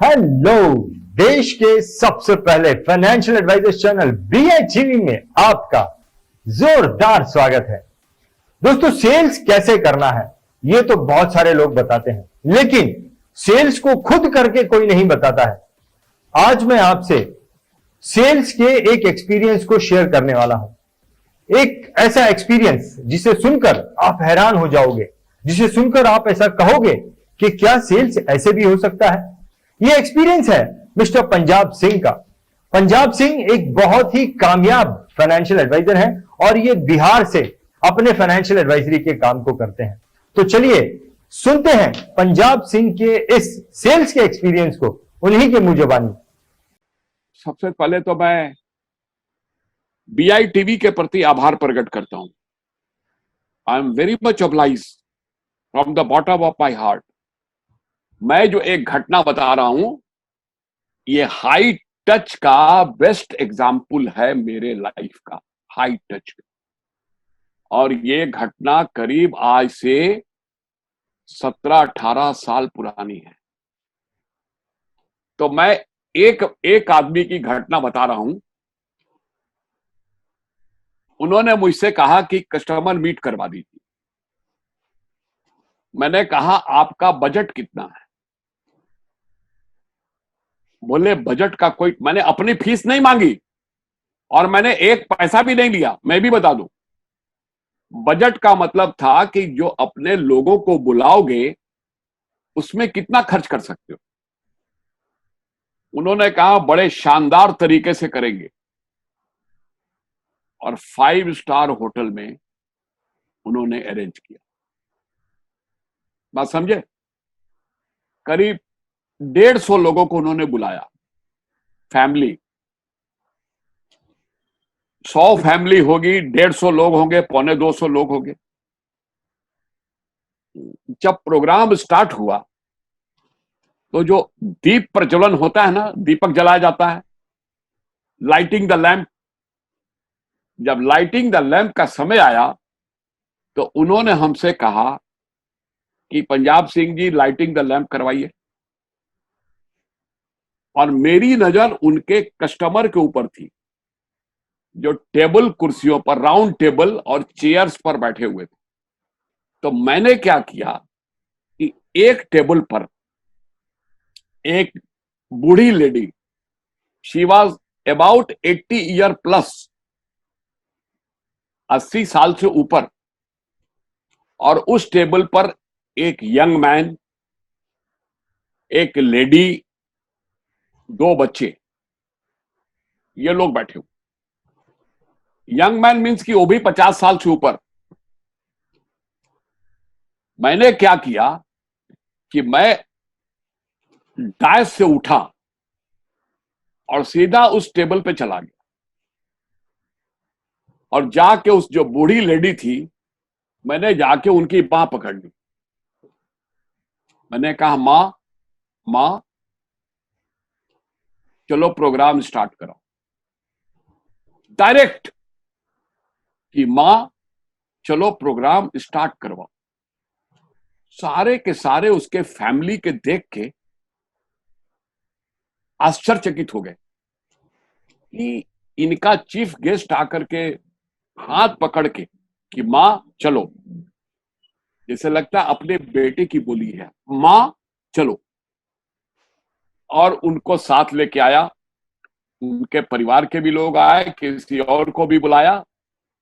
Hello. देश के सबसे पहले फाइनेंशियल एडवाइजर चैनल BHGV में आपका जोरदार स्वागत है। दोस्तों, सेल्स कैसे करना है ये तो बहुत सारे लोग बताते हैं, लेकिन सेल्स को खुद करके कोई नहीं बताता है। आज मैं आपसे सेल्स के एक एक्सपीरियंस को शेयर करने वाला हूं। एक ऐसा एक्सपीरियंस जिसे सुनकर आप हैरान हो जाओगे, जिसे सुनकर आप ऐसा कहोगे कि क्या सेल्स ऐसे भी हो सकता है। यह एक्सपीरियंस है मिस्टर पंजाब सिंह का। पंजाब सिंह एक बहुत ही कामयाब फाइनेंशियल एडवाइजर है और ये बिहार से अपने फाइनेंशियल एडवाइजरी के काम को करते हैं। तो चलिए सुनते हैं पंजाब सिंह के इस सेल्स के एक्सपीरियंस को उन्हीं के मुंह जुबानी। सबसे पहले तो मैं BITV के प्रति आभार प्रकट करता हूं। I am very much obliged from the bottom of my heart. मैं जो एक घटना बता रहा हूं, ये हाई टच का बेस्ट एग्जाम्पल है मेरे लाइफ का, हाई टच। और ये घटना करीब आज से 17-18 साल पुरानी है। तो मैं एक आदमी की घटना बता रहा हूं। उन्होंने मुझसे कहा कि कस्टमर मीट करवा दीजिए। मैंने कहा आपका बजट कितना है? बोले बजट का कोई, मैंने अपनी फीस नहीं मांगी और मैंने एक पैसा भी नहीं लिया। मैं भी बता दूं, बजट का मतलब था कि जो अपने लोगों को बुलाओगे उसमें कितना खर्च कर सकते हो। उन्होंने कहा बड़े शानदार तरीके से करेंगे और 5 स्टार होटल में उन्होंने अरेंज किया। बात समझे? करीब 150 लोगों को उन्होंने बुलाया, फैमिली। 100 फैमिली होगी, 150 लोग होंगे, 125 लोग होंगे। जब प्रोग्राम स्टार्ट हुआ तो जो दीप प्रज्वलन होता है ना, दीपक जलाया जाता है, लाइटिंग द लैंप। जब लाइटिंग द लैंप का समय आया तो उन्होंने हमसे कहा कि Punjab Singh ji lighting the lamp करवाइए। और मेरी नजर उनके कस्टमर के ऊपर थी, जो टेबल कुर्सियों पर, राउंड टेबल और चेयर्स पर बैठे हुए थे। तो मैंने क्या किया कि एक टेबल पर एक बूढ़ी lady, she was about 80 year plus, 80 साल से ऊपर, और उस टेबल पर एक यंग मैन, एक लेडी, 2 बच्चे, ये लोग बैठे हुए। यंग मैन मीन्स कि वो भी 50 साल से ऊपर। मैंने क्या किया कि मैं डायस से उठा और सीधा उस टेबल पे चला गया और जाके उस जो बूढ़ी लेडी थी, मैंने जाके उनकी बांह पकड़ ली। मैंने कहा मां, मां चलो प्रोग्राम स्टार्ट करो। डायरेक्ट कि मां चलो प्रोग्राम स्टार्ट करवाओ। सारे के सारे उसके फैमिली के देख के आश्चर्यचकित हो गए कि इनका चीफ गेस्ट आकर के हाथ पकड़ के कि मां चलो, जैसे लगता है अपने बेटे की बोली है, मां चलो। और उनको साथ लेके आया, उनके परिवार के भी लोग आए, किसी और को भी बुलाया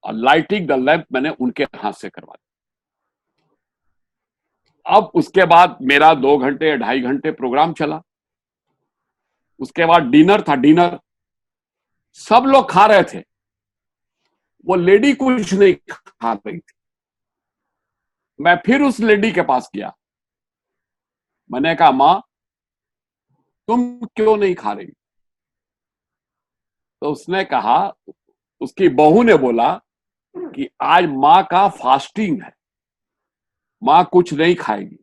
और लाइटिंग द लैंप मैंने उनके हाथ से करवा दिया। अब उसके बाद मेरा 2 घंटे 2.5 घंटे प्रोग्राम चला। उसके बाद डिनर था। डिनर सब लोग खा रहे थे, वो लेडी कुछ नहीं खा रही थी। मैं फिर उस लेडी के पास गया। मैंने कहा मां तुम क्यों नहीं खा रही? तो उसने कहा, उसकी बहू ने बोला कि आज मां का फास्टिंग है, मां कुछ नहीं खाएगी,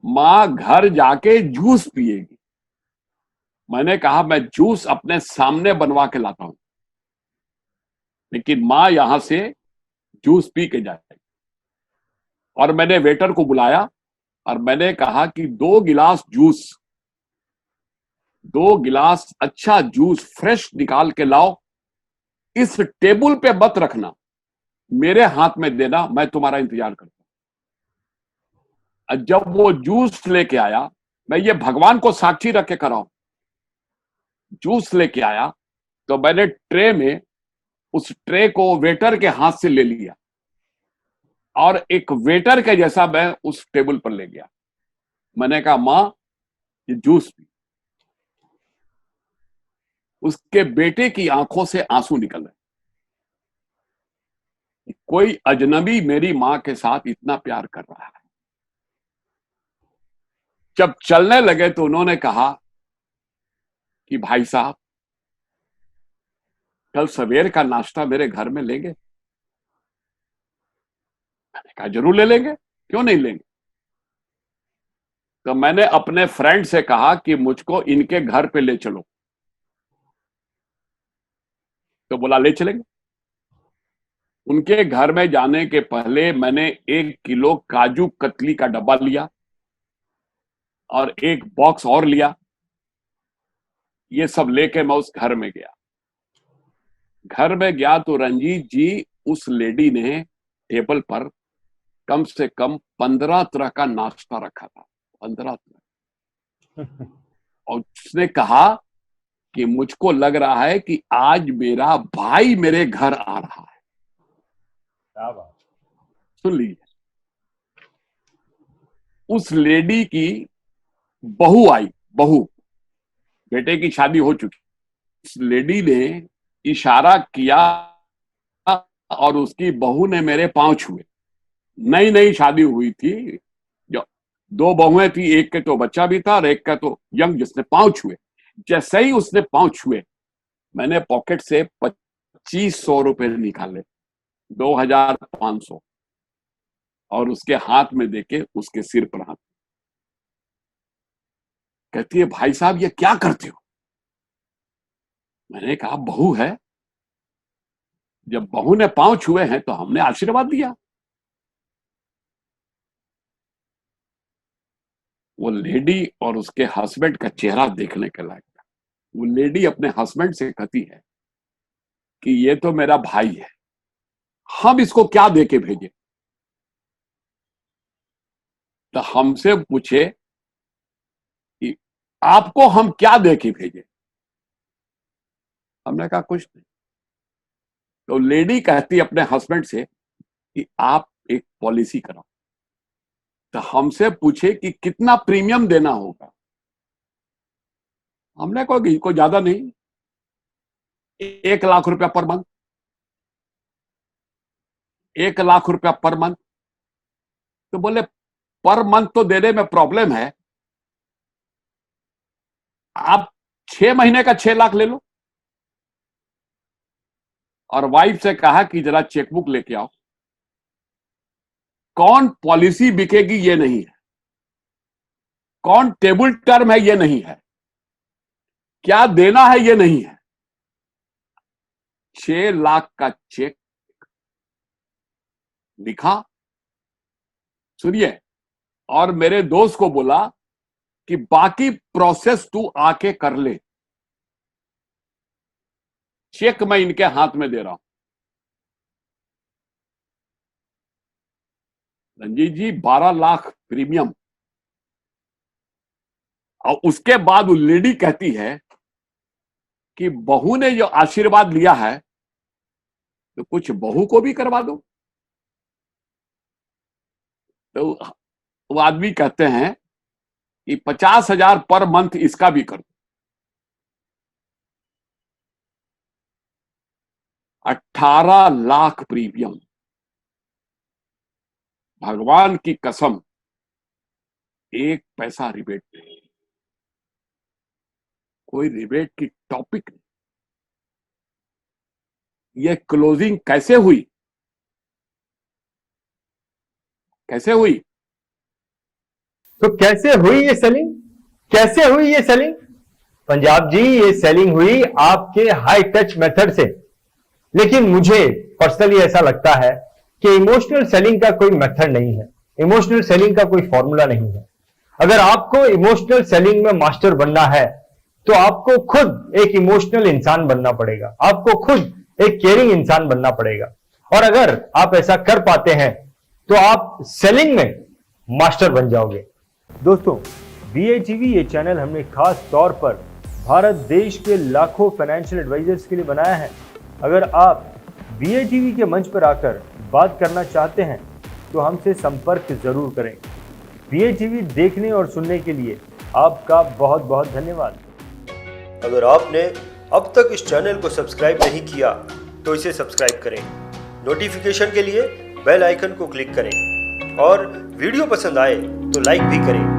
मां घर जाके जूस पिएगी। मैंने कहा मैं जूस अपने सामने बनवा के लाता हूं, लेकिन मां यहां से जूस पी के जाएगी। और मैंने वेटर को बुलाया और मैंने कहा कि 2 गिलास जूस 2 गिलास अच्छा जूस फ्रेश निकाल के लाओ, इस टेबल पे मत रखना, मेरे हाथ में देना, मैं तुम्हारा इंतजार करता हूं। जब वो जूस लेके आया, मैं ये भगवान को साक्षी रख के कराऊं, जूस लेके आया तो मैंने ट्रे में उस ट्रे को वेटर के हाथ से ले लिया और एक वेटर के जैसा मैं उस टेबल पर ले गया। मैंने कहा, मां ये जूस पी। उसके बेटे की आंखों से आंसू निकल रहे। कोई अजनबी मेरी मां के साथ इतना प्यार कर रहा है। जब चलने लगे तो उन्होंने कहा कि भाई साहब, कल सवेर का नाश्ता मेरे घर में लेंगे? मैंने कहा, जरूर ले लेंगे, क्यों नहीं लेंगे। तो मैंने अपने फ्रेंड से कहा कि मुझको इनके घर पे ले चलो, तो बोला ले चलेंगे। उनके घर में जाने के पहले मैंने 1 किलो काजू कतली का डब्बा लिया और एक बॉक्स और लिया। ये सब लेके मैं उस घर में गया। घर में गया तो रंजीत जी, उस लेडी ने टेबल पर कम से कम 15 तरह का नाश्ता रखा था, 15 तरह। और उसने कहा कि मुझको लग रहा है कि आज मेरा भाई मेरे घर आ रहा है। क्या बात। सुन लीजिए, उस लेडी की बहू आई, बहू, बेटे की शादी हो चुकी। उस लेडी ने इशारा किया और उसकी बहू ने मेरे पांव छुए। नई नई शादी हुई थी, जो 2 बहुएं थी, एक के तो बच्चा भी था और एक का तो यंग, जिसने पांव छुए। जैसे ही उसने पांव छुए, मैंने पॉकेट से 2500 रुपए निकाले, 2500, और उसके हाथ में देके उसके सिर पर हाथ। कहती है, भाई साहब ये क्या करते हो? मैंने कहा, बहू है, जब बहू ने पांव छुए हैं तो हमने आशीर्वाद दिया। वो लेडी और उसके हस्बैंड का चेहरा देखने के लायक था। वो लेडी अपने हस्बैंड से कहती है कि ये तो मेरा भाई है, हम इसको क्या दे के भेजे? तो हमसे पूछे कि आपको हम क्या दे के भेजे? हमने कहा, कुछ नहीं। तो लेडी कहती अपने हस्बैंड से कि आप एक पॉलिसी कराओ। तो हमसे पूछे कि कितना प्रीमियम देना होगा? हमने कहा कि कोई ज्यादा नहीं, 1 लाख रुपया पर मंथ, 1 लाख रुपया पर मंथ। तो बोले, पर मंथ तो देने में प्रॉब्लम है, आप 6 महीने का 6 लाख ले लो। और वाइफ से कहा कि जरा चेकबुक लेके आओ। कौन पॉलिसी बिकेगी ये नहीं है, कौन टेबल टर्म है ये नहीं है, क्या देना है ये नहीं है। 6 लाख का चेक लिखा, सुनिए, और मेरे दोस्त को बोला कि बाकी प्रोसेस तू आके कर ले, चेक मैं इनके हाथ में दे रहा हूं। रंजीत जी, 12 लाख प्रीमियम। और उसके बाद वो लेडी कहती है कि बहू ने जो आशीर्वाद लिया है तो कुछ बहू को भी करवा दो। तो वो आदमी कहते हैं कि 50,000 पर मंथ इसका भी कर दो। 18 लाख प्रीमियम। भगवान की कसम, 1 पैसा रिबेट नहीं, कोई रिबेट की टॉपिक नहीं। ये क्लोजिंग कैसे हुई? कैसे हुई? तो कैसे हुई ये सेलिंग? कैसे हुई ये सेलिंग? पंजाब जी, ये सेलिंग हुई आपके हाई टच मेथड से। लेकिन मुझे पर्सनली ऐसा लगता है कि इमोशनल सेलिंग का कोई मेथड नहीं है, इमोशनल सेलिंग का कोई फॉर्मूला नहीं है। अगर आपको इमोशनल सेलिंग में मास्टर बनना है तो आपको खुद एक इमोशनल इंसान बनना पड़ेगा, आपको खुद एक केयरिंग इंसान बनना पड़ेगा। और अगर आप ऐसा कर पाते हैं तो आप सेलिंग में मास्टर बन जाओगे। दोस्तों, BHEV ये चैनल हमने खास तौर पर भारत देश के लाखों फाइनेंशियल एडवाइजर्स के लिए बनाया है। अगर आप BHEV के मंच पर आकर बात करना चाहते हैं तो हमसे संपर्क जरूर करें। BHEV देखने और सुनने के लिए आपका बहुत बहुत धन्यवाद। अगर आपने अब तक इस चैनल को सब्सक्राइब नहीं किया तो इसे सब्सक्राइब करें। नोटिफिकेशन के लिए बेल आइकन को क्लिक करें और वीडियो पसंद आए तो लाइक भी करें।